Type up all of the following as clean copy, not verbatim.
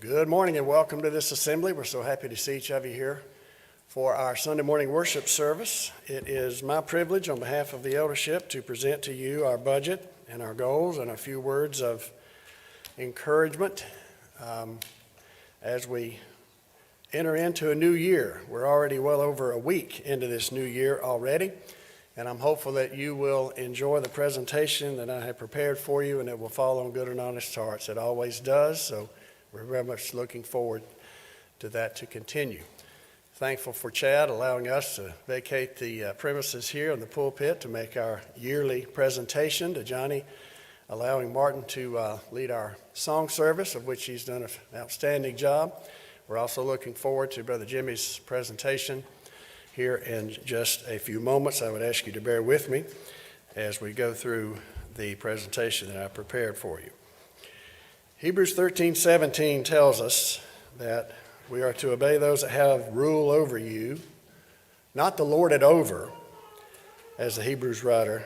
Good morning and welcome to this assembly. We're so happy to see each of you here for our Sunday morning worship service. It is my privilege on behalf of the eldership to present to you our budget and our goals and a few words of encouragement as we enter into a new year. We're already well over a week into this new year already, and I'm hopeful that you will enjoy the presentation that I have prepared for you and it will fall on good and honest hearts. It always does, so we're very much looking forward to that to continue. Thankful for Chad allowing us to vacate the premises here in the pulpit to make our yearly presentation, to Johnny allowing Martin to lead our song service, of which he's done an outstanding job. We're also looking forward to Brother Jimmy's presentation here in just a few moments. I would ask you to bear with me as we go through the presentation that I prepared for you. Hebrews 13:17 tells us that we are to obey those that have rule over you, not to lord it over, as the Hebrews writer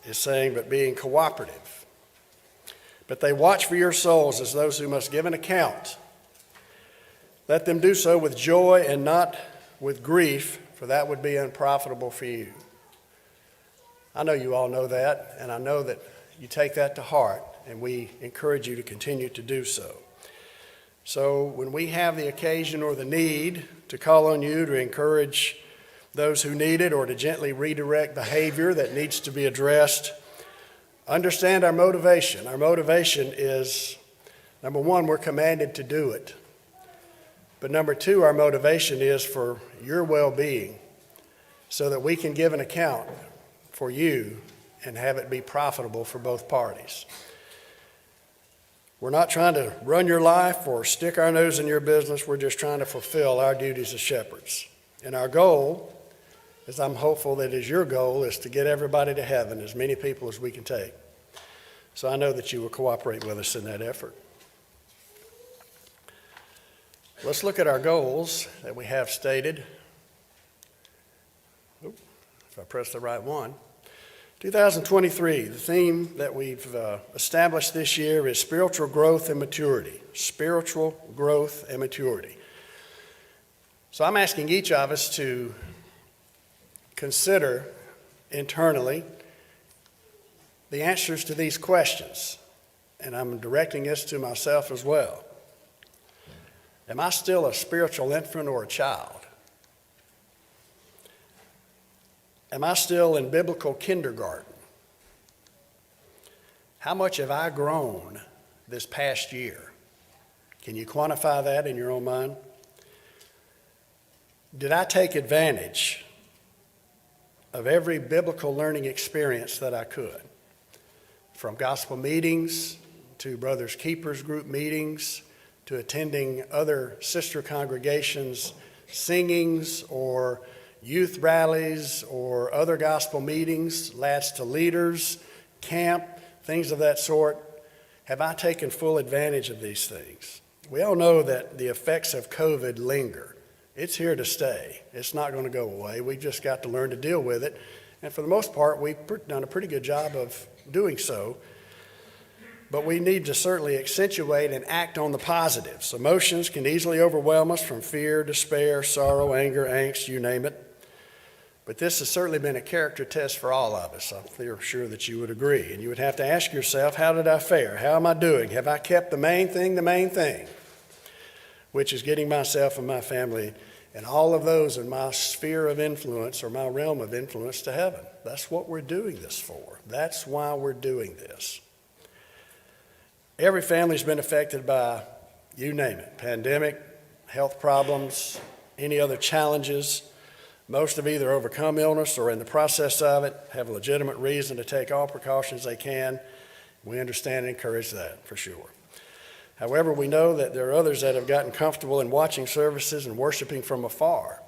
is saying, but being cooperative. But they watch for your souls as those who must give an account. Let them do so with joy and not with grief, for that would be unprofitable for you. I know you all know that, and I know that you take that to heart, and we encourage you to continue to do so. So when we have the occasion or the need to call on you to encourage those who need it or to gently redirect behavior that needs to be addressed, understand our motivation. Our motivation is, number one, we're commanded to do it. But number two, our motivation is for your well-being so that we can give an account for you and have it be profitable for both parties. We're not trying to run your life or stick our nose in your business. We're just trying to fulfill our duties as shepherds. And our goal, as I'm hopeful that is your goal, is to get everybody to heaven, as many people as we can take. So I know that you will cooperate with us in that effort. Let's look at our goals that we have stated. If I press the right one. 2023, the theme that we've established this year is spiritual growth and maturity. Spiritual growth and maturity. So I'm asking each of us to consider internally the answers to these questions. And I'm directing this to myself as well. Am I still a spiritual infant or a child? Am I still in biblical kindergarten? How much have I grown this past year? Can you quantify that in your own mind? Did I take advantage of every biblical learning experience that I could? From gospel meetings to Brothers Keepers group meetings to attending other sister congregations' singings or youth rallies or other gospel meetings, Lads to Leaders, camp, things of that sort. Have I taken full advantage of these things? We all know that the effects of COVID linger. It's here to stay. It's not going to go away. We've just got to learn to deal with it. And for the most part, we've done a pretty good job of doing so. But we need to certainly accentuate and act on the positives. Emotions can easily overwhelm us from fear, despair, sorrow, anger, angst, you name it. But this has certainly been a character test for all of us. I'm sure that you would agree. And you would have to ask yourself, how did I fare? How am I doing? Have I kept the main thing, which is getting myself and my family and all of those in my sphere of influence or my realm of influence to heaven? That's what we're doing this for. That's why we're doing this. Every family's been affected by, you name it, pandemic, health problems, any other challenges. Most have either overcome illness or in the process of it have a legitimate reason to take all precautions they can. We understand and encourage that for sure. However, we know that there are others that have gotten comfortable in watching services and worshiping from afar.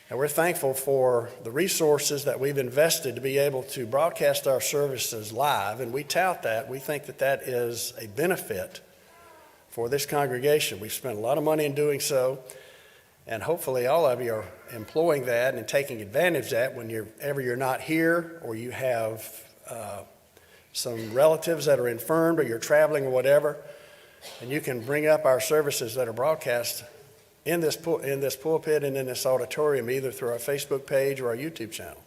And we're thankful for the resources that we've invested to be able to broadcast our services live, and we tout that. We think that that is a benefit for this congregation. We've spent a lot of money in doing so. And hopefully all of you are employing that and taking advantage of that whenever you're not here or you have some relatives that are infirmed or you're traveling or whatever. And you can bring up our services that are broadcast in this pulpit and in this auditorium, either through our Facebook page or our YouTube channel.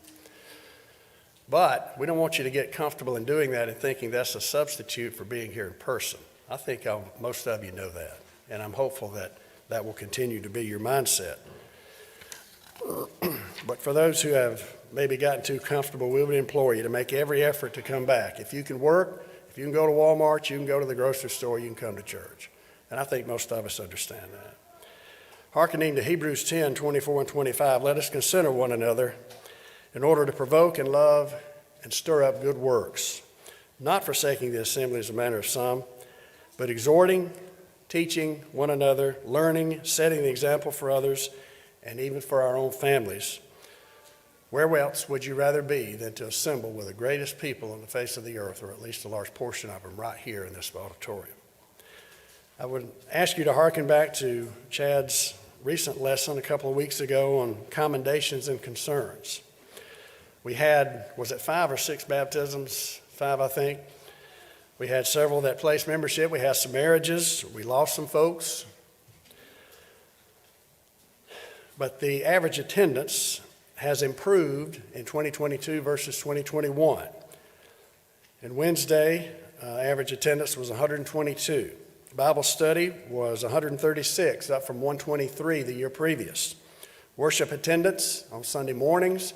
But we don't want you to get comfortable in doing that and thinking that's a substitute for being here in person. I think most of you know that, and I'm hopeful that that will continue to be your mindset. But for those who have maybe gotten too comfortable, we would implore you to make every effort to come back. If you can work, if you can go to Walmart, you can go to the grocery store, you can come to church. And I think most of us understand that. Hearkening to Hebrews 10, 24 and 25, let us consider one another in order to provoke and love and stir up good works, not forsaking the assembly as a manner of some, but exhorting, teaching one another, learning, setting the example for others, and even for our own families. Where else would you rather be than to assemble with the greatest people on the face of the earth, or at least a large portion of them, right here in this auditorium? I would ask you to hearken back to Chad's recent lesson a couple of weeks ago on commendations and concerns. We had, was it 5 or 6 baptisms? 5, I think. We had several that placed membership. We had some marriages. We lost some folks. But the average attendance has improved in 2022 versus 2021. And Wednesday, average attendance was 122. Bible study was 136, up from 123 the year previous. Worship attendance on Sunday mornings,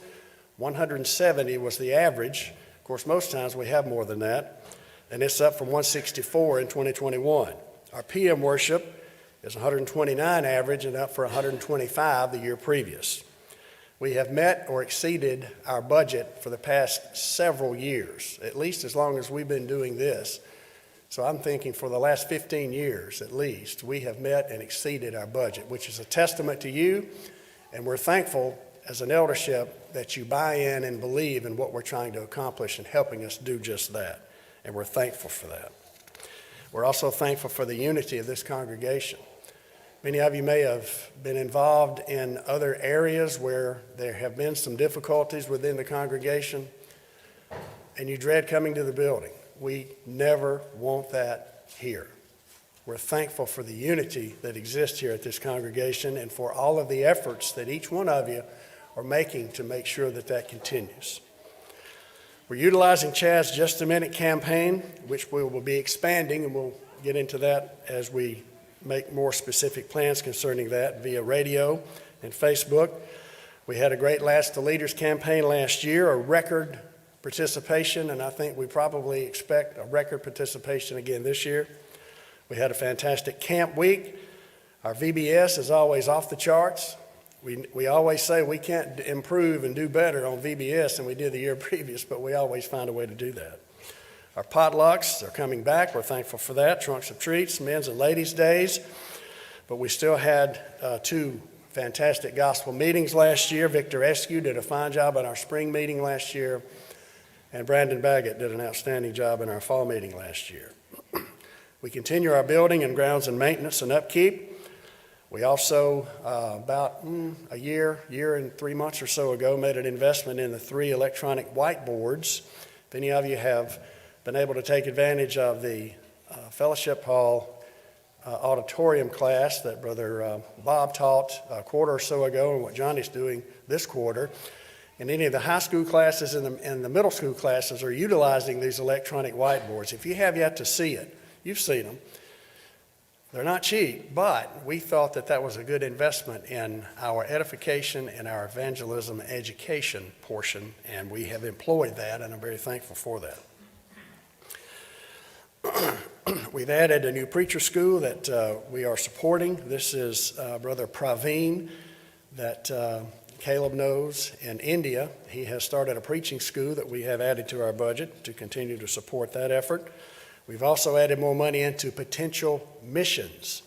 170 was the average. Of course, most times we have more than that, and it's up from 164 in 2021. Our PM worship is 129 average and up for 125 the year previous. We have met or exceeded our budget for the past several years, at least as long as we've been doing this. So I'm thinking for the last 15 years at least, we have met and exceeded our budget, which is a testament to you, and we're thankful as an eldership that you buy in and believe in what we're trying to accomplish and helping us do just that, and we're thankful for that. We're also thankful for the unity of this congregation. Many of you may have been involved in other areas where there have been some difficulties within the congregation, and you dread coming to the building. We never want that here. We're thankful for the unity that exists here at this congregation and for all of the efforts that each one of you are making to make sure that that continues. We're utilizing Chad's Just a Minute campaign, which we will be expanding, and we'll get into that as we make more specific plans concerning that via radio and Facebook. We had a great Last to Leaders campaign last year, a record participation, and I think we probably expect a record participation again this year. We had a fantastic camp week. Our VBS is always off the charts. We always say we can't improve and do better on VBS than we did the year previous, but we always find a way to do that. Our potlucks are coming back. We're thankful for that. Trunks of Treats, Men's and Ladies' Days. But we still had 2 fantastic gospel meetings last year. Victor Eskew did a fine job at our spring meeting last year, and Brandon Baggett did an outstanding job in our fall meeting last year. We continue our building and grounds and maintenance and upkeep. We also, about a year and 3 months or so ago, made an investment in the 3 electronic whiteboards. If any of you have been able to take advantage of the Fellowship Hall auditorium class that Brother Bob taught a quarter or so ago and what Johnny's doing this quarter, and any of the high school classes and the middle school classes are utilizing these electronic whiteboards. If you have yet to see it, you've seen them. They're not cheap, but we thought that that was a good investment in our edification and our evangelism and education portion, and we have employed that, and I'm very thankful for that. We've added a new preacher school that we are supporting. This is Brother Praveen that Caleb knows in India. He has started a preaching school that we have added to our budget to continue to support that effort. We've also added more money into potential missions.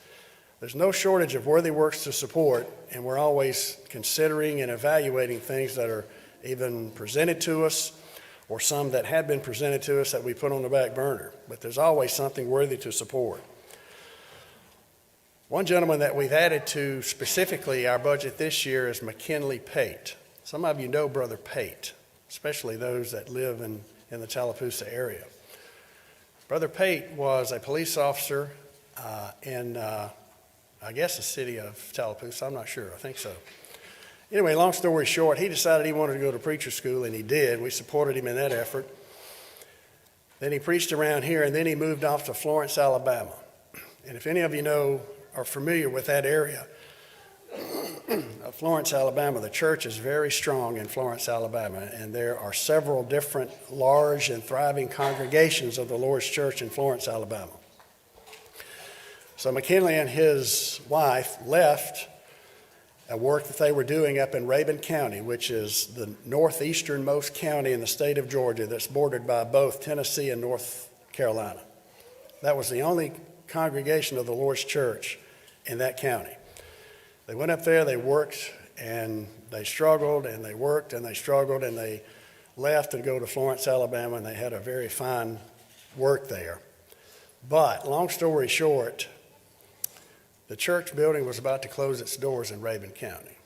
There's no shortage of worthy works to support, and we're always considering and evaluating things that are even presented to us or some that had been presented to us that we put on the back burner. But there's always something worthy to support. One gentleman that we've added to specifically our budget this year is McKinley Pate. Some of you know Brother Pate, especially those that live in the Tallapoosa area. Brother Pate was a police officer in, I guess, the city of Tallapoosa. I'm not sure. I think so. Anyway, long story short, he decided he wanted to go to preacher school, and he did. We supported him in that effort. Then he preached around here, and then he moved off to Florence, Alabama. And if any of you are familiar with that area of Florence, Alabama, the church is very strong in Florence, Alabama, and there are several different large and thriving congregations of the Lord's Church in Florence, Alabama. So McKinley and his wife left a work that they were doing up in Rabun County, which is the northeasternmost county in the state of Georgia that's bordered by both Tennessee and North Carolina. That was the only congregation of the Lord's Church in that county. They went up there, they worked, and they struggled, and they worked, and they struggled, and they left to go to Florence, Alabama, and they had a very fine work there. But long story short, the church building was about to close its doors in Rabun County.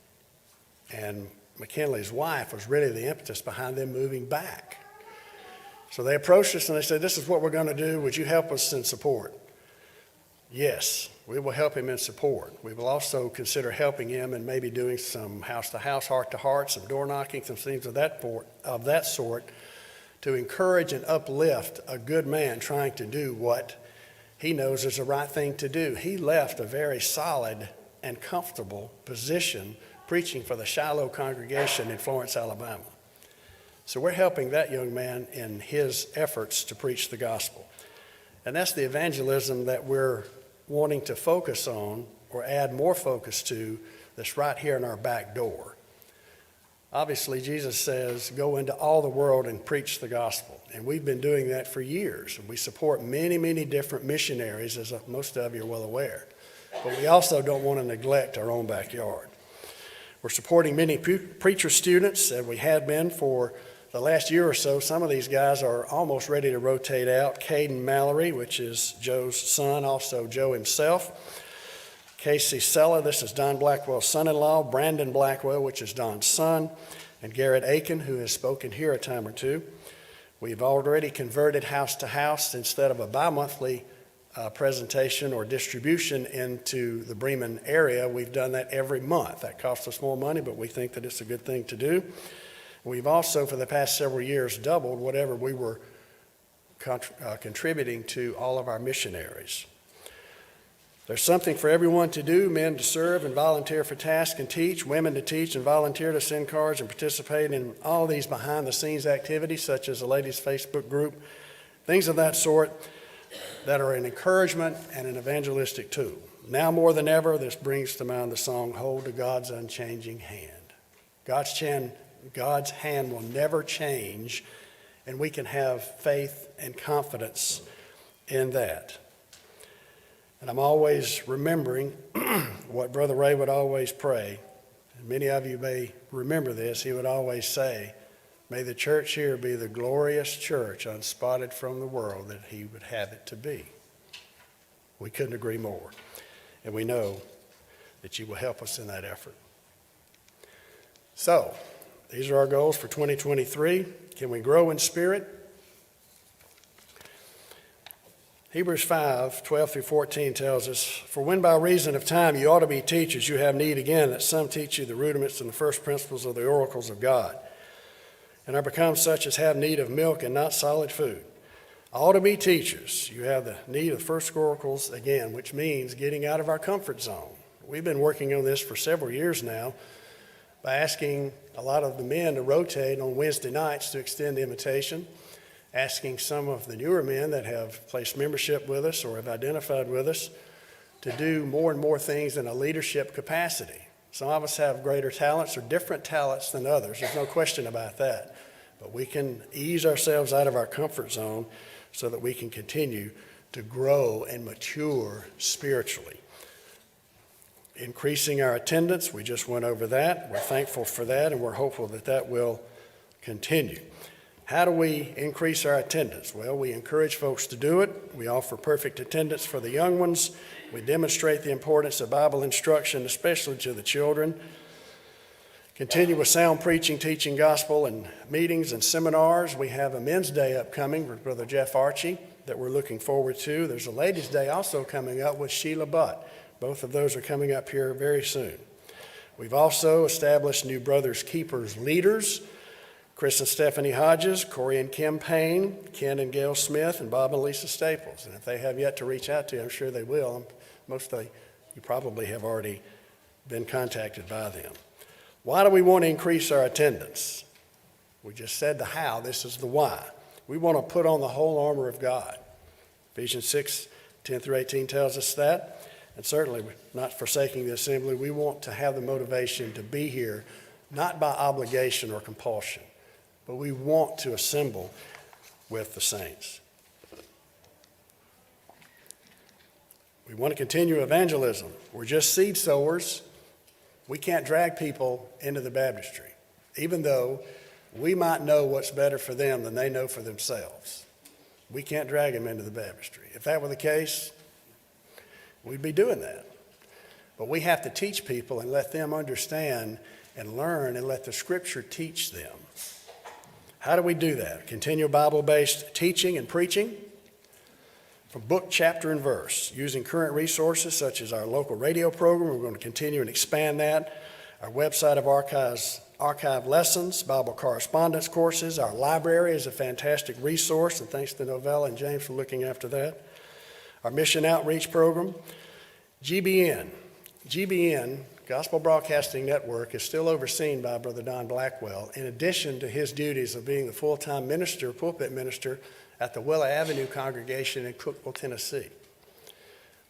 And McKinley's wife was really the impetus behind them moving back. So they approached us and they said, "This is what we're going to do. Would you help us in support?" Yes, we will help him in support. We will also consider helping him and maybe doing some house-to-house, heart-to-heart, some door knocking, some things of that sort to encourage and uplift a good man trying to do what he knows is the right thing to do. He left a very solid and comfortable position preaching for the Shiloh congregation in Florence, Alabama. So we're helping that young man in his efforts to preach the gospel. And that's the evangelism that we're wanting to focus on or add more focus to that's right here in our back door. Obviously, Jesus says, go into all the world and preach the gospel. And we've been doing that for years. We support many, many different missionaries, as most of you are well aware. But we also don't want to neglect our own backyard. We're supporting many preacher students, and we have been for the last year or so. Some of these guys are almost ready to rotate out. Caden Mallory, which is Joe's son, also Joe himself. Casey Sella, this is Don Blackwell's son-in-law. Brandon Blackwell, which is Don's son. And Garrett Aiken, who has spoken here a time or two. We've already converted house to house instead of a bi-monthly presentation or distribution into the Bremen area. We've done that every month. That costs us more money, but we think that it's a good thing to do. We've also, for the past several years, doubled whatever we were contributing to all of our missionaries. There's something for everyone to do, men to serve and volunteer for tasks and teach, women to teach and volunteer to send cards and participate in all these behind-the-scenes activities, such as the ladies' Facebook group, things of that sort that are an encouragement and an evangelistic tool. Now more than ever, this brings to mind the song, Hold to God's Unchanging Hand. God's hand will never change, and we can have faith and confidence in that. And I'm always remembering what Brother Ray would always pray. And many of you may remember this. He would always say, may the church here be the glorious church unspotted from the world that he would have it to be. We couldn't agree more. And we know that you will help us in that effort. So, these are our goals for 2023. Can we grow in spirit? Hebrews 5, 12 through 14 tells us, for when by reason of time you ought to be teachers, you have need again that some teach you the rudiments and the first principles of the oracles of God, and are become such as have need of milk and not solid food. Ought to be teachers. You have the need of first oracles again, which means getting out of our comfort zone. We've been working on this for several years now by asking a lot of the men to rotate on Wednesday nights to extend the invitation, asking some of the newer men that have placed membership with us or have identified with us to do more and more things in a leadership capacity. Some of us have greater talents or different talents than others. There's no question about that. But we can ease ourselves out of our comfort zone so that we can continue to grow and mature spiritually. Increasing our attendance, we just went over that. We're thankful for that, and we're hopeful that that will continue. How do we increase our attendance? Well, we encourage folks to do it. We offer perfect attendance for the young ones. We demonstrate the importance of Bible instruction, especially to the children. Continue with sound preaching, teaching gospel, and meetings and seminars. We have a men's day upcoming with Brother Jeff Archie. that we're looking forward to. There's a Ladies' Day also coming up with Sheila Butt. Both of those are coming up here very soon. We've also established new Brothers Keepers leaders, Chris and Stephanie Hodges, Corey and Kim Payne, Ken and Gail Smith, and Bob and Lisa Staples. And if they have yet to reach out to you, I'm sure they will. Mostly, you probably have already been contacted by them. Why do we want to increase our attendance? We just said the how, this is the why. We want to put on the whole armor of God. Ephesians 6, 10 through 18 tells us that. And certainly, not forsaking the assembly, we want to have the motivation to be here, not by obligation or compulsion, but we want to assemble with the saints. We want to continue evangelism. We're just seed sowers. We can't drag people into the baptistry, even though we might know what's better for them than they know for themselves. We can't drag them into the baptistry. If that were the case, we'd be doing that. But we have to teach people and let them understand and learn and let the Scripture teach them. How do we do that? Continue Bible-based teaching and preaching from book, chapter, and verse, using current resources such as our local radio program. We're going to continue and expand that. Our website of archive lessons, Bible correspondence courses. Our library is a fantastic resource, and thanks to Novella and James for looking after that. Our mission outreach program. GBN, Gospel Broadcasting Network, is still overseen by Brother Don Blackwell, in addition to his duties of being the full-time minister, pulpit minister, at the Willa Avenue congregation in Cookeville, Tennessee.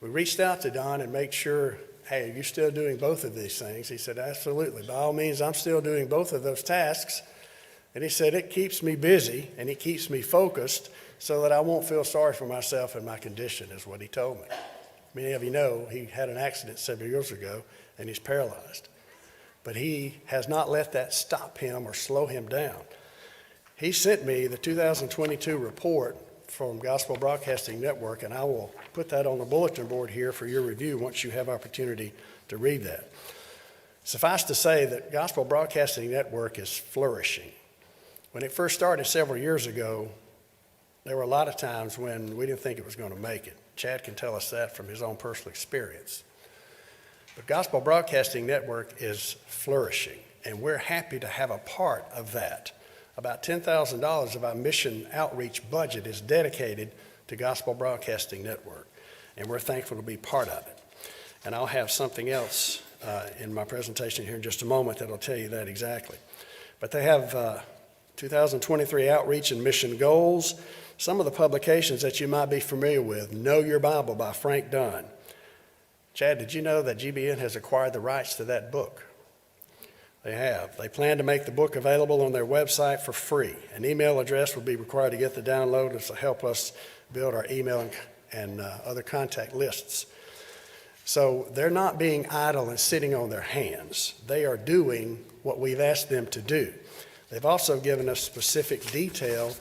We reached out to Don and made sure, hey, are you still doing both of these things? He said, absolutely. By all means, I'm still doing both of those tasks. And he said, it keeps me busy and it keeps me focused so that I won't feel sorry for myself and my condition, is what he told me. Many of you know he had an accident several years ago and he's paralyzed. But he has not let that stop him or slow him down. He sent me the 2022 report from Gospel Broadcasting Network, and I will put that on the bulletin board here for your review once you have opportunity to read that. Suffice to say that Gospel Broadcasting Network is flourishing. When it first started several years ago, there were a lot of times when we didn't think it was going to make it. Chad can tell us that from his own personal experience. But Gospel Broadcasting Network is flourishing, and we're happy to have a part of that. About $10,000 of our mission outreach budget is dedicated to Gospel Broadcasting Network, and we're thankful to be part of it. And I'll have something else in my presentation here in just a moment that'll tell you that exactly. But they have 2023 outreach and mission goals. Some of the publications that you might be familiar with: Know Your Bible by Frank Dunn. Chad, did you know that GBN has acquired the rights to that book? They have. They plan to make the book available on their website for free. An email address will be required to get the download. This will help us build our email and other contact lists. So they're not being idle and sitting on their hands. They are doing what we've asked them to do. They've also given us specific detail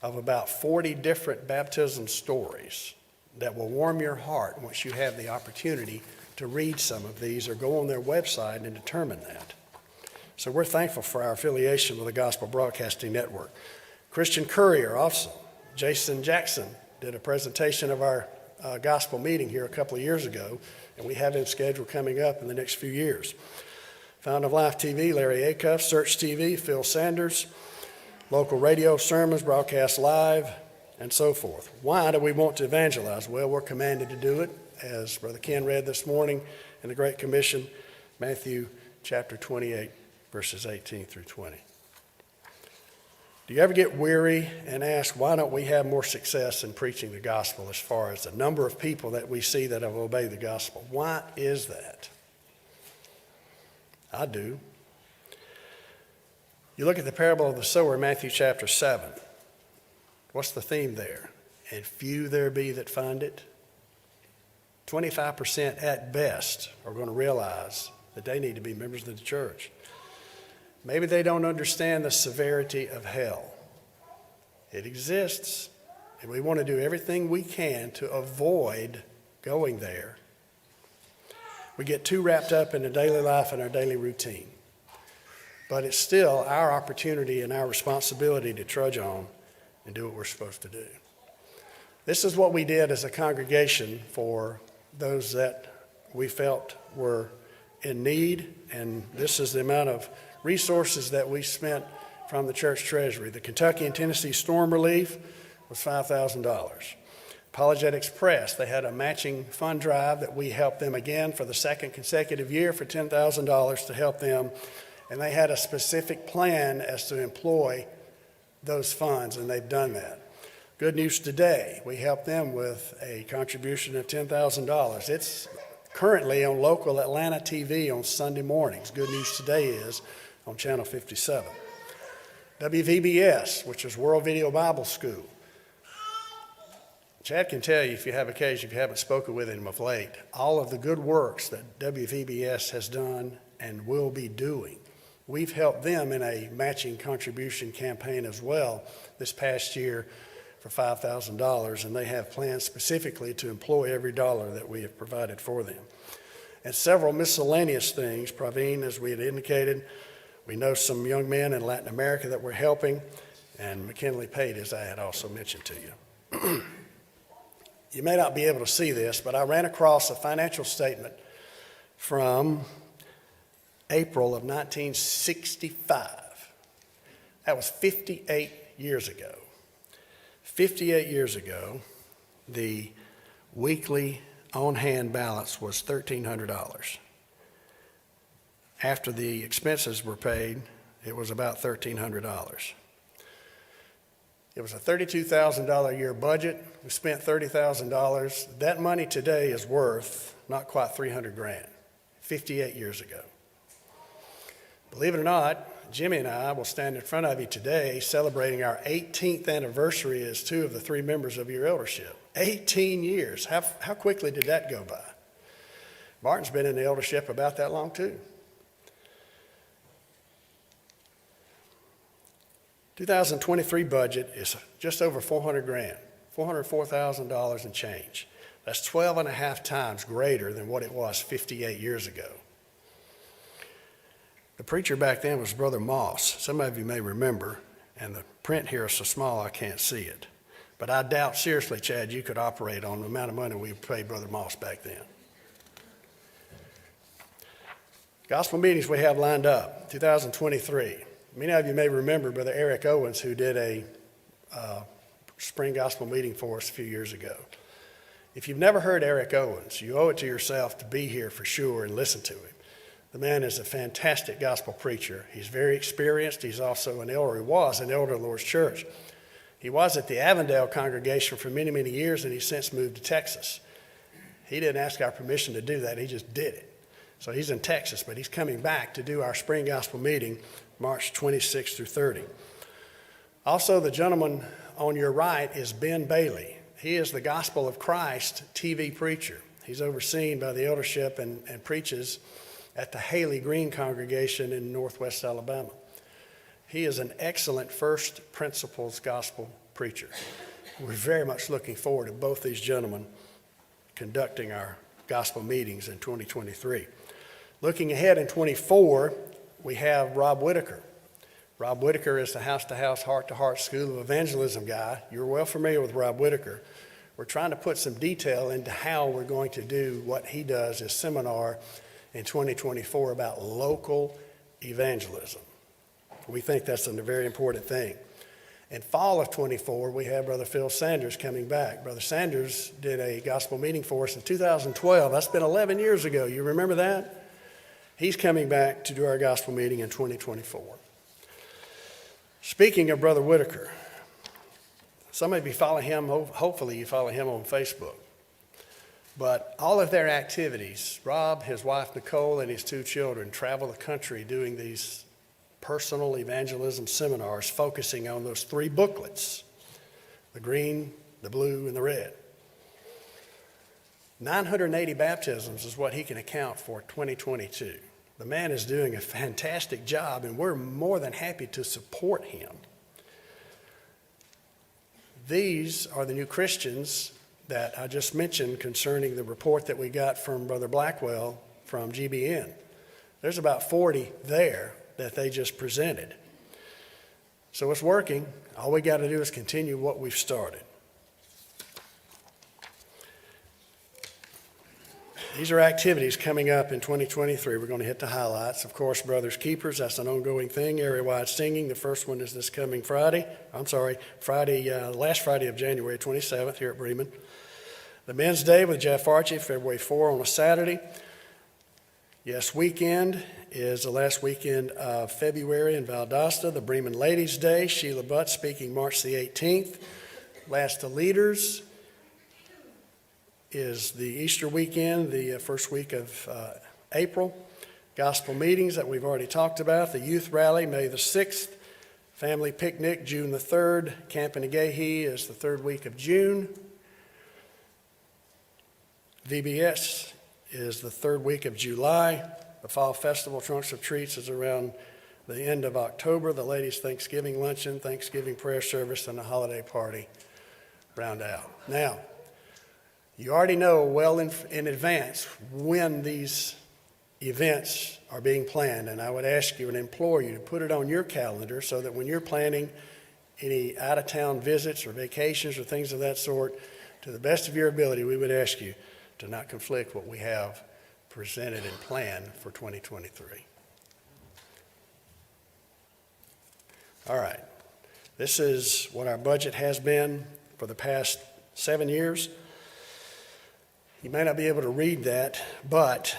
of about 40 different baptism stories that will warm your heart once you have the opportunity to read some of these or go on their website and determine that. So we're thankful for our affiliation with the Gospel Broadcasting Network. Christian Courier also. Jason Jackson did a presentation of our gospel meeting here a couple of years ago, and we have him scheduled coming up in the next few years. Fountain of Life TV, Larry Acuff. Search TV, Phil Sanders. Local radio sermons broadcast live, and so forth. Why do we want to evangelize? Well, we're commanded to do it, as Brother Ken read this morning in the Great Commission, Matthew chapter 28. Verses 18 through 20. Do you ever get weary and ask, why don't we have more success in preaching the gospel as far as the number of people that we see that have obeyed the gospel? Why is that? I do. You look at the parable of the sower in Matthew chapter 7. What's the theme there? And few there be that find it. 25% at best are going to realize that they need to be members of the church. Maybe they don't understand the severity of hell. It exists, and we want to do everything we can to avoid going there. We get too wrapped up in the daily life and our daily routine. But it's still our opportunity and our responsibility to trudge on and do what we're supposed to do. This is what we did as a congregation for those that we felt were in need, and this is the amount of resources that we spent from the church treasury. The Kentucky and Tennessee Storm Relief was $5,000. Apologetics Press, they had a matching fund drive that we helped them again for the second consecutive year for $10,000 to help them, and they had a specific plan as to employ those funds, and they've done that. Good News Today, we helped them with a contribution of $10,000. It's currently on local Atlanta TV on Sunday mornings. Good News Today is on Channel 57. WVBS, which is World Video Bible School. Chad can tell you, if you have occasion, if you haven't spoken with him of late, all of the good works that WVBS has done and will be doing. We've helped them in a matching contribution campaign as well this past year for $5,000, and they have plans specifically to employ every dollar that we have provided for them. And several miscellaneous things. Praveen, as we had indicated, we know some young men in Latin America that we're helping, and McKinley paid, as I had also mentioned to you. You may not be able to see this, but I ran across a financial statement from April of 1965. That was 58 years ago. 58 years ago, the weekly on-hand balance was $1,300. After the expenses were paid, it was about $1,300. It was a $32,000 a year budget. We spent $30,000. That money today is worth not quite $300,000, 58 years ago. Believe it or not, Jimmy and I will stand in front of you today celebrating our 18th anniversary as two of the three members of your eldership. 18 years. How quickly did that go by? Martin's been in the eldership about that long too. 2023 budget is just over $400,000, $404,000 and change. That's 12 and a half times greater than what it was 58 years ago. The preacher back then was Brother Moss. Some of you may remember, and the print here is so small I can't see it. But I doubt seriously, Chad, you could operate on the amount of money we paid Brother Moss back then. Gospel meetings we have lined up, 2023. Many of you may remember Brother Eric Owens, who did a spring gospel meeting for us a few years ago. If you've never heard Eric Owens, you owe it to yourself to be here for sure and listen to him. The man is a fantastic gospel preacher. He's very experienced. He's also an elder. He was an elder of the Lord's Church. He was at the Avondale congregation for many, many years, and he's since moved to Texas. He didn't ask our permission to do that. He just did it. So he's in Texas, but he's coming back to do our spring gospel meeting March 26 through 30. Also, the gentleman on your right is Ben Bailey. He is the Gospel of Christ TV preacher. He's overseen by the eldership and preaches at the Haley Green congregation in Northwest Alabama. He is an excellent first principles gospel preacher. We're very much looking forward to both these gentlemen conducting our gospel meetings in 2023. Looking ahead in 24, we have Rob Whitaker. Rob Whitaker is the house-to-house, heart-to-heart School of Evangelism guy. You're well familiar with Rob Whitaker. We're trying to put some detail into how we're going to do what he does, his seminar in 2024 about local evangelism. We think that's a very important thing. In fall of 24, we have Brother Phil Sanders coming back. Brother Sanders did a gospel meeting for us in 2012. That's been 11 years ago. You remember that? He's coming back to do our gospel meeting in 2024. Speaking of Brother Whitaker, some of you follow him, hopefully you follow him on Facebook. But all of their activities, Rob, his wife Nicole, and his two children travel the country doing these personal evangelism seminars focusing on those three booklets, the green, the blue, and the red. 980 baptisms is what he can account for 2022. The man is doing a fantastic job, and we're more than happy to support him. These are the new Christians that I just mentioned concerning the report that we got from Brother Blackwell from GBN. There's about 40 there that they just presented. So it's working. All we got to do is continue what we've started. These are activities coming up in 2023. We're going to hit the highlights. Of course, Brothers Keepers, that's an ongoing thing, area-wide singing. The first one is this coming Friday. Last Friday of January 27th here at Bremen. The Men's Day with Jeff Archie, February 4 on a Saturday. Yes Weekend is the last weekend of February in Valdosta. The Bremen Ladies' Day, Sheila Butt speaking March the 18th. Last of Leaders is the Easter weekend, the first week of April. Gospel meetings that we've already talked about. The Youth Rally, May the 6th. Family Picnic, June the 3rd. Camp in Agahee is the third week of June. VBS is the third week of July. The Fall Festival, Trunks of Treats, is around the end of October. The Ladies' Thanksgiving Luncheon, Thanksgiving Prayer Service, and the holiday party round out. Now, you already know well in advance when these events are being planned, and I would ask you and implore you to put it on your calendar so that when you're planning any out-of-town visits or vacations or things of that sort, to the best of your ability, we would ask you to not conflict what we have presented and planned for 2023. All right. This is what our budget has been for the past 7 years. You may not be able to read that, but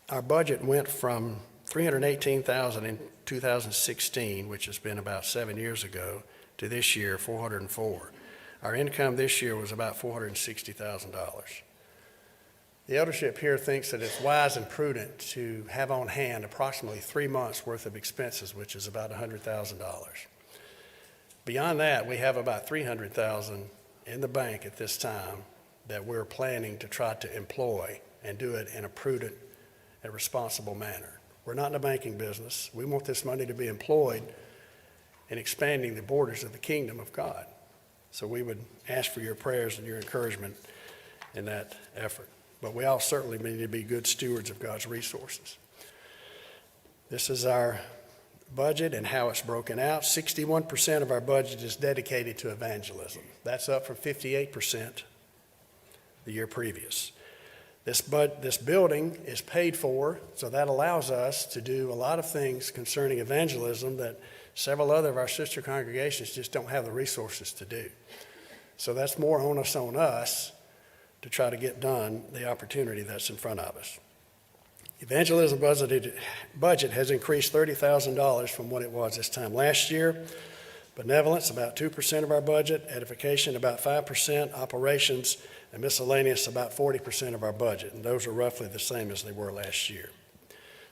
our budget went from $318,000 in 2016, which has been about 7 years ago, to this year, $404,000. Our income this year was about $460,000. The eldership here thinks that it's wise and prudent to have on hand approximately 3 months' worth of expenses, which is about $100,000. Beyond that, we have about $300,000 in the bank at this time that we're planning to try to employ and do it in a prudent and responsible manner. We're not in the banking business. We want this money to be employed in expanding the borders of the kingdom of God. So we would ask for your prayers and your encouragement in that effort. But we all certainly need to be good stewards of God's resources. This is our budget and how it's broken out. 61% of our budget is dedicated to evangelism. That's up from 58% the year previous. This building is paid for, so that allows us to do a lot of things concerning evangelism that several other of our sister congregations just don't have the resources to do. So that's more onus on us to try to get done the opportunity that's in front of us. Evangelism budget has increased $30,000 from what it was this time last year. Benevolence, about 2% of our budget. Edification, about 5%. Operations and miscellaneous, about 40% of our budget. And those are roughly the same as they were last year.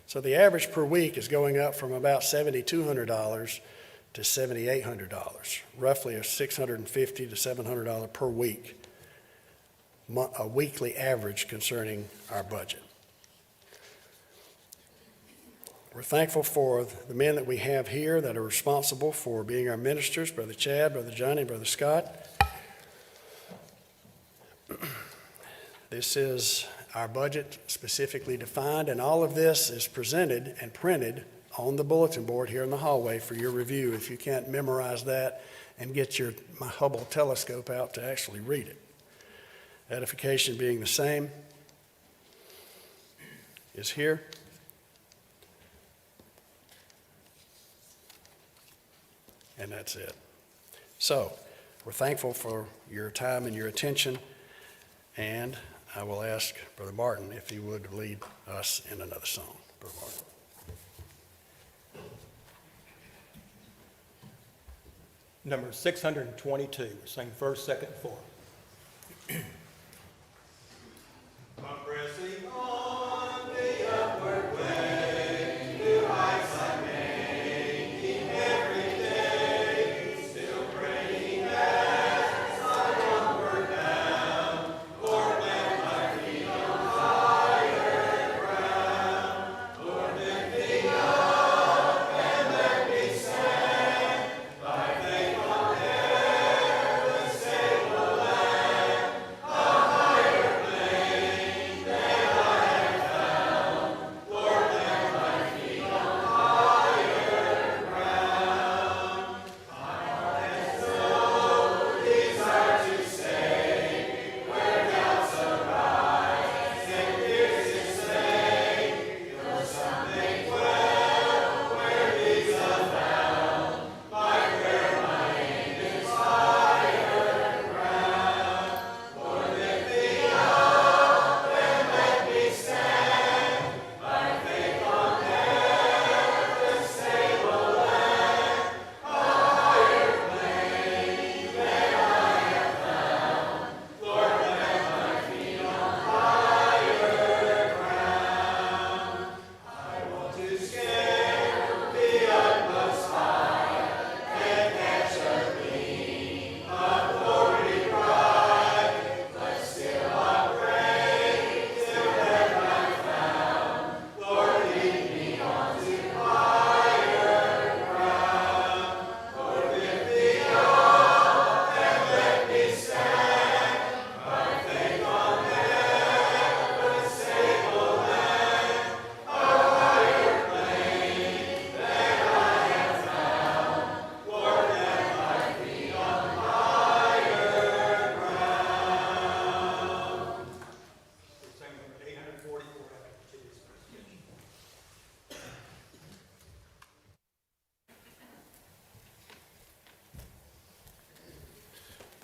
So the average per week is going up from about $7,200 to $7,800, roughly a $650 to $700 per week, a weekly average concerning our budget. We're thankful for the men that we have here that are responsible for being our ministers, Brother Chad, Brother Johnny, Brother Scott. This is our budget specifically defined, and all of this is presented and printed on the bulletin board here in the hallway for your review if you can't memorize that and get my Hubble telescope out to actually read it. Edification being the same is here. And that's it. So, we're thankful for your time and your attention, and I will ask Brother Martin if he would lead us in another song. Brother Martin. Number 622. Sing first, second, and fourth. I'm pressing on the upward way to heights unnamed every day, still praying as I onward bound, Lord, let my feet on higher ground. Lord, lift me up and let me stand, by faith on heaven's table.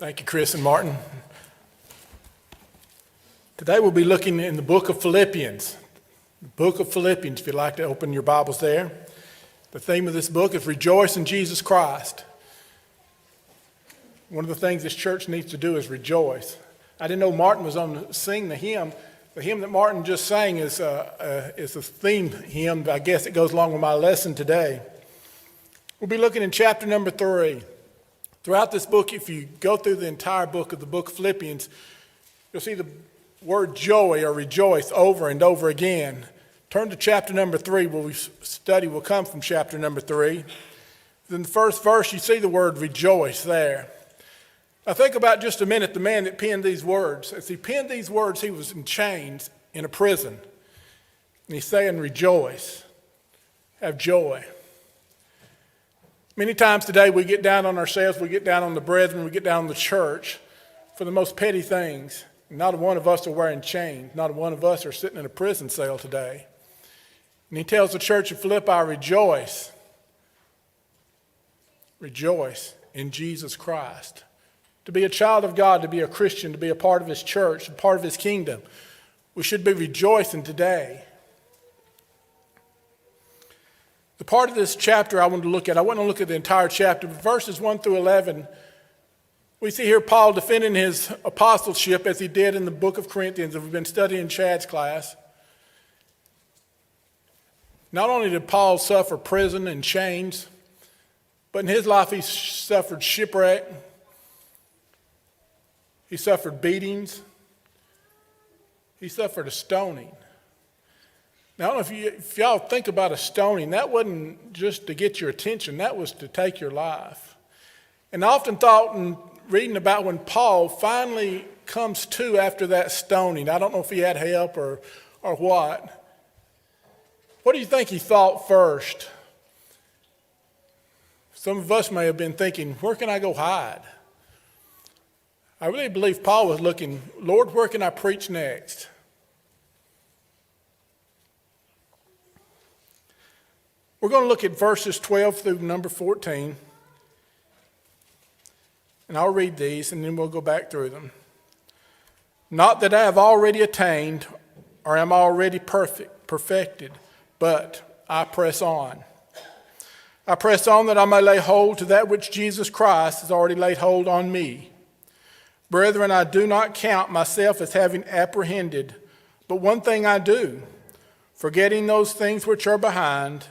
Thank you, Chris and Martin. Today we'll be looking in the book of Philippians. The book of Philippians, if you'd like to open your Bibles there. The theme of this book is Rejoice in Jesus Christ. One of the things this church needs to do is rejoice. I didn't know Martin was on to sing the hymn. The hymn that Martin just sang is a theme hymn. I guess it goes along with my lesson today. We'll be looking in chapter number 3. Throughout this book, if you go through the entire book of the book of Philippians, you'll see the word joy or rejoice over and over again. Turn to chapter number 3, where we study will come from chapter number 3. In the first verse, you see the word rejoice there. Now think about just a minute the man that penned these words. As he penned these words, he was in chains in a prison. And he's saying rejoice, have joy. Many times today we get down on ourselves, we get down on the brethren, we get down on the church for the most petty things. Not one of us are wearing chains. Not one of us are sitting in a prison cell today. And he tells the church of Philippi, rejoice. Rejoice in Jesus Christ. To be a child of God, to be a Christian, to be a part of his church, a part of his kingdom, we should be rejoicing today. The part of this chapter I want to look at the entire chapter, but verses 1 through 11, we see here Paul defending his apostleship as he did in the book of Corinthians that we've been studying in Chad's class. Not only did Paul suffer prison and chains, but in his life he suffered shipwreck, he suffered beatings, he suffered a stoning. Now, I don't know if y'all think about a stoning, that wasn't just to get your attention, that was to take your life. And I often thought in reading about when Paul finally comes to after that stoning, I don't know if he had help or what. What do you think he thought first? Some of us may have been thinking, where can I go hide? I really believe Paul was looking, Lord, where can I preach next? We're going to look at verses 12 through number 14. And I'll read these and then we'll go back through them. Not that I have already attained or am already perfected, but I press on. I press on that I may lay hold to that which Jesus Christ has already laid hold on me. Brethren, I do not count myself as having apprehended, but one thing I do, forgetting those things which are behind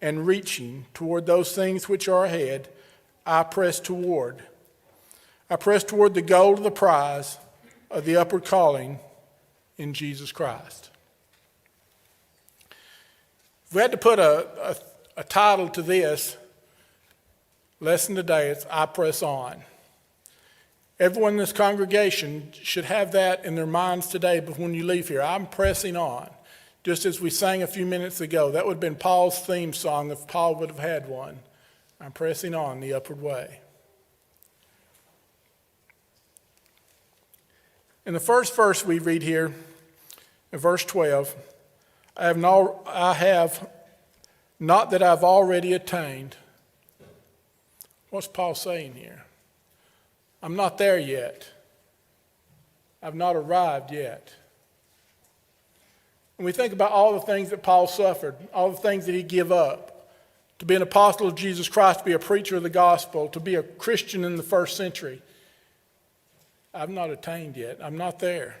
and reaching toward those things which are ahead, I press toward the goal of the prize of the upward calling in Jesus Christ. If we had to put a title to this lesson today, it's I Press On. Everyone in this congregation should have that in their minds today, but when you leave here, I'm pressing on. Just as we sang a few minutes ago, that would have been Paul's theme song if Paul would have had one. I'm pressing on the upward way. In the first verse we read here, in verse 12, I have not that I've already attained. What's Paul saying here? I'm not there yet. I've not arrived yet. When we think about all the things that Paul suffered, all the things that he gave up, to be an apostle of Jesus Christ, to be a preacher of the gospel, to be a Christian in the first century, I've not attained yet. I'm not there.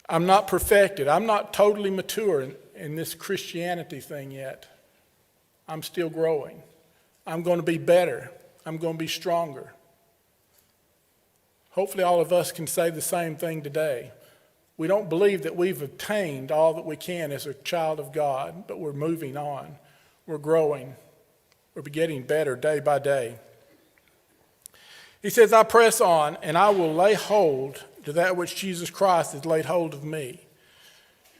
I'm not perfected. I'm not totally mature in this Christianity thing yet. I'm still growing. I'm going to be better. I'm going to be stronger. Hopefully all of us can say the same thing today. We don't believe that we've attained all that we can as a child of God, but we're moving on. We're growing. We're getting better day by day. He says, I press on, and I will lay hold to that which Jesus Christ has laid hold of me.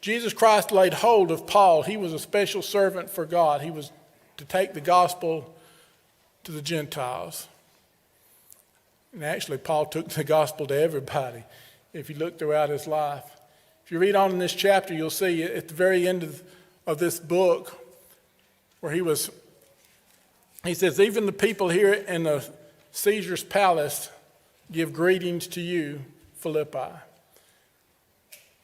Jesus Christ laid hold of Paul. He was a special servant for God. He was to take the gospel to the Gentiles. And actually, Paul took the gospel to everybody, if you look throughout his life. If you read on in this chapter, you'll see at the very end of this book where he says, even the people here in the Caesar's palace give greetings to you, Philippi.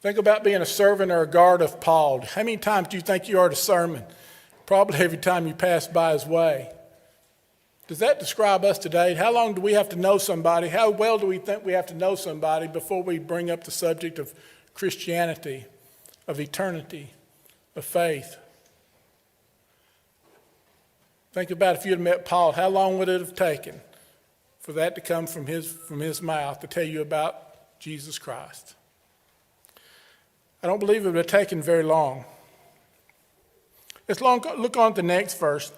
Think about being a servant or a guard of Paul. How many times do you think you heard a sermon? Probably every time you pass by his way. Does that describe us today? How long do we have to know somebody? How well do we think we have to know somebody before we bring up the subject of Christianity, of eternity, of faith? Think about if you had met Paul, how long would it have taken for that to come from his mouth to tell you about Jesus Christ? I don't believe it would have taken very long. Look on at the next verse.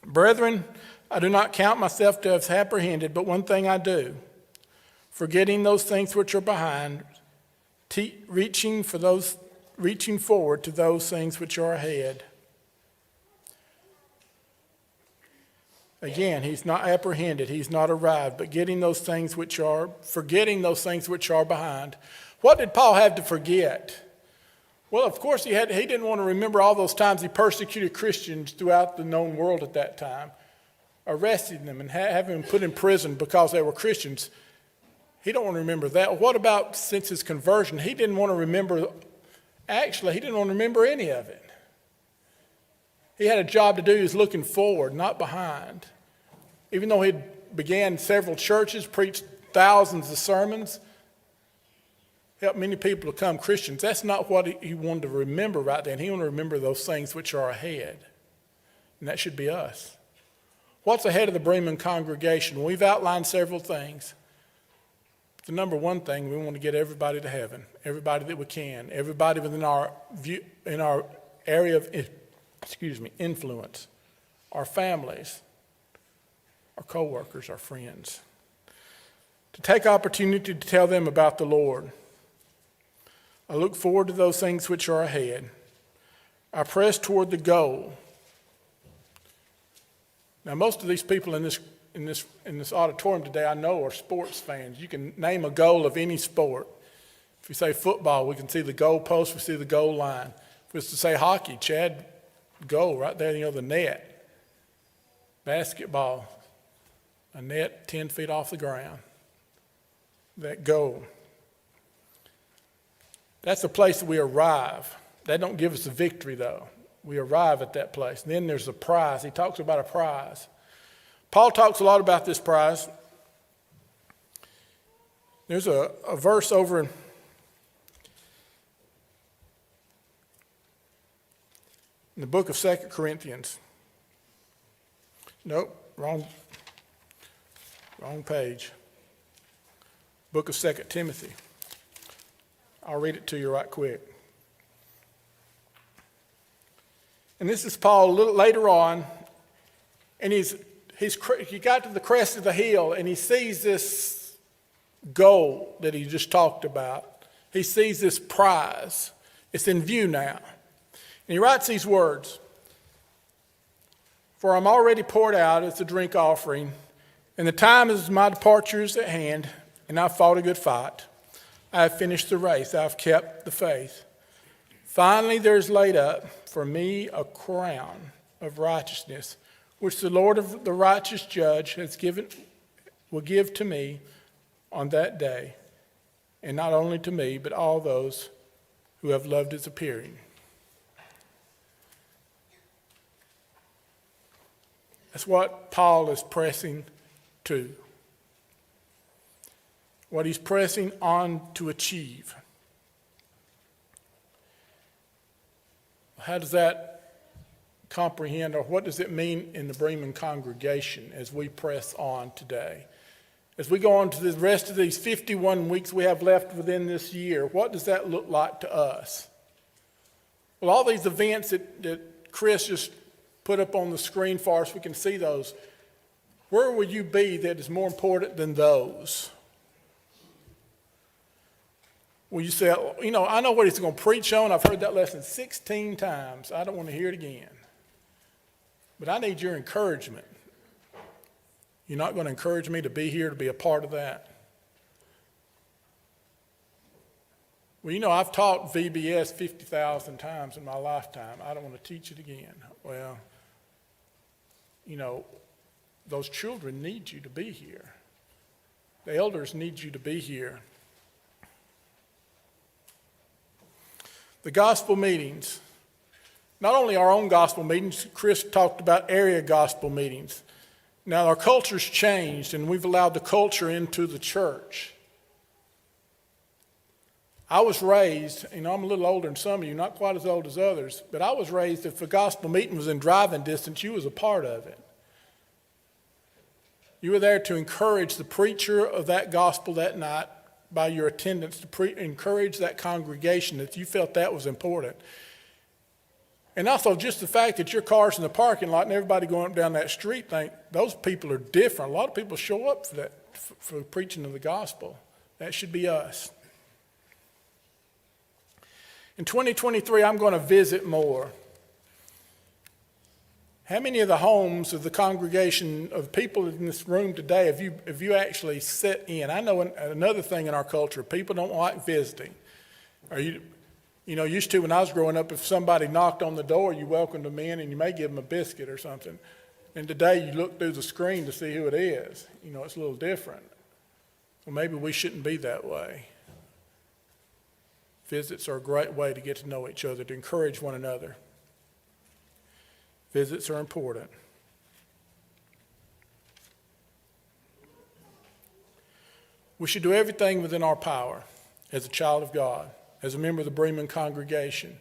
Brethren, I do not count myself to have apprehended, but one thing I do, forgetting those things which are behind, reaching forward to those things which are ahead. Again, he's not apprehended, he's not arrived, but forgetting those things which are behind. What did Paul have to forget? Well, of course, he didn't want to remember all those times he persecuted Christians throughout the known world at that time, arresting them and having them put in prison because they were Christians. He don't want to remember that. What about since his conversion? He didn't want to remember any of it. He had a job to do. He was looking forward, not behind. Even though he began several churches, preached thousands of sermons, helped many people become Christians, that's not what he wanted to remember right then. He wanted to remember those things which are ahead. And that should be us. What's ahead of the Bremen congregation? We've outlined several things. The number one thing, we want to get everybody to heaven, everybody that we can, everybody within our area of influence, our families, our co-workers, our friends. To take opportunity to tell them about the Lord. I look forward to those things which are ahead. I press toward the goal. Now, most of these people in this auditorium today I know are sports fans. You can name a goal of any sport. If we say football, we can see the goal post, we see the goal line. If we say hockey, Chad, goal right there, the net. Basketball, a net 10 feet off the ground. That goal. That's the place that we arrive. That don't give us a victory, though. We arrive at that place. And then there's a prize. He talks about a prize. Paul talks a lot about this prize. There's a verse over in the book of 2 Corinthians. Nope, wrong page. Book of 2 Timothy. I'll read it to you right quick. And this is Paul a little later on, and he got to the crest of the hill, and he sees this goal that he just talked about. He sees this prize. It's in view now. And he writes these words, "For I'm already poured out as a drink offering, and the time of my departure is at hand, and I've fought a good fight. I have finished the race. I have kept the faith. Finally, there is laid up for me a crown of righteousness, which the Lord of the righteous judge will give to me on that day, and not only to me, but all those who have loved his appearing." That's what Paul is pressing to. What he's pressing on to achieve. How does that comprehend, or what does it mean in the Bremen congregation as we press on today? As we go on to the rest of these 51 weeks we have left within this year, what does that look like to us? Well, all these events that Chris just put up on the screen for us, we can see those. Where will you be that is more important than those? Will you say, I know what he's going to preach on. I've heard that lesson 16 times. I don't want to hear it again. But I need your encouragement. You're not going to encourage me to be here to be a part of that? Well, I've taught VBS 50,000 times in my lifetime. I don't want to teach it again. Well, those children need you to be here. The elders need you to be here. The gospel meetings. Not only our own gospel meetings, Chris talked about area gospel meetings. Now, our culture's changed, and we've allowed the culture into the church. I was raised, I'm a little older than some of you, not quite as old as others, but I was raised if a gospel meeting was in driving distance, you was a part of it. You were there to encourage the preacher of that gospel that night by your attendance, to encourage that congregation that you felt that was important. And also just the fact that your car's in the parking lot and everybody going up down that street think those people are different. A lot of people show up for that, for preaching of the gospel. That should be us. In 2023, I'm going to visit more. How many of the homes of the congregation of people in this room today have you actually set in? I know another thing in our culture, people don't like visiting. Used to when I was growing up, if somebody knocked on the door, you welcomed them in and you may give them a biscuit or something. And today you look through the screen to see who it is. It's a little different. Well, maybe we shouldn't be that way. Visits are a great way to get to know each other, to encourage one another. Visits are important. We should do everything within our power as a child of God, as a member of the Bremen congregation,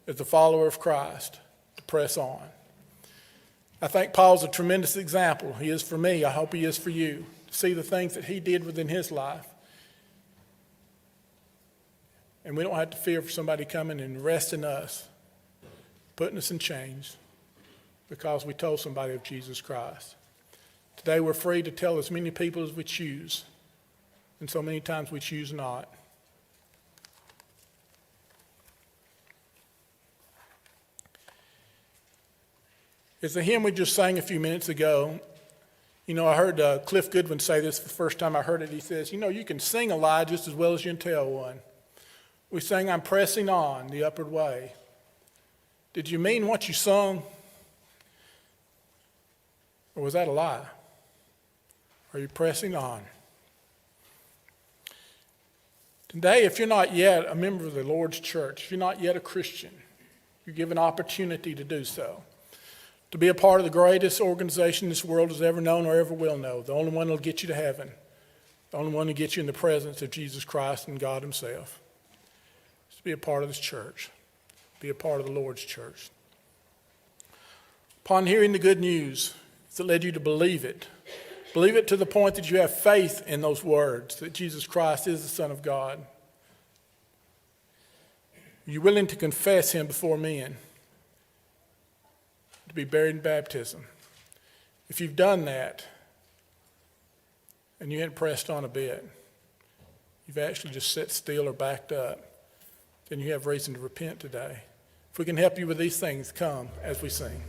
as a follower of Christ, to press on. I think Paul's a tremendous example. He is for me. I hope he is for you. To see the things that he did within his life. And we don't have to fear for somebody coming and arresting us, putting us in chains, because we told somebody of Jesus Christ. Today we're free to tell as many people as we choose, and so many times we choose not. It's the hymn we just sang a few minutes ago. I heard Cliff Goodwin say this the first time I heard it. He says, you can sing a lie just as well as you can tell one. We sang, I'm pressing on the upward way. Did you mean what you sung? Or was that a lie? Are you pressing on? Today, if you're not yet a member of the Lord's church, if you're not yet a Christian, you're given opportunity to do so. To be a part of the greatest organization this world has ever known or ever will know. The only one that will get you to heaven. The only one that gets you in the presence of Jesus Christ and God himself. Is to be a part of this church. Be a part of the Lord's church. Upon hearing the good news, it led you to believe it. Believe it to the point that you have faith in those words, that Jesus Christ is the Son of God. Are you willing to confess him before men? To be buried in baptism. If you've done that, and you hadn't pressed on a bit, you've actually just sat still or backed up, then you have reason to repent today. If we can help you with these things, come as we sing.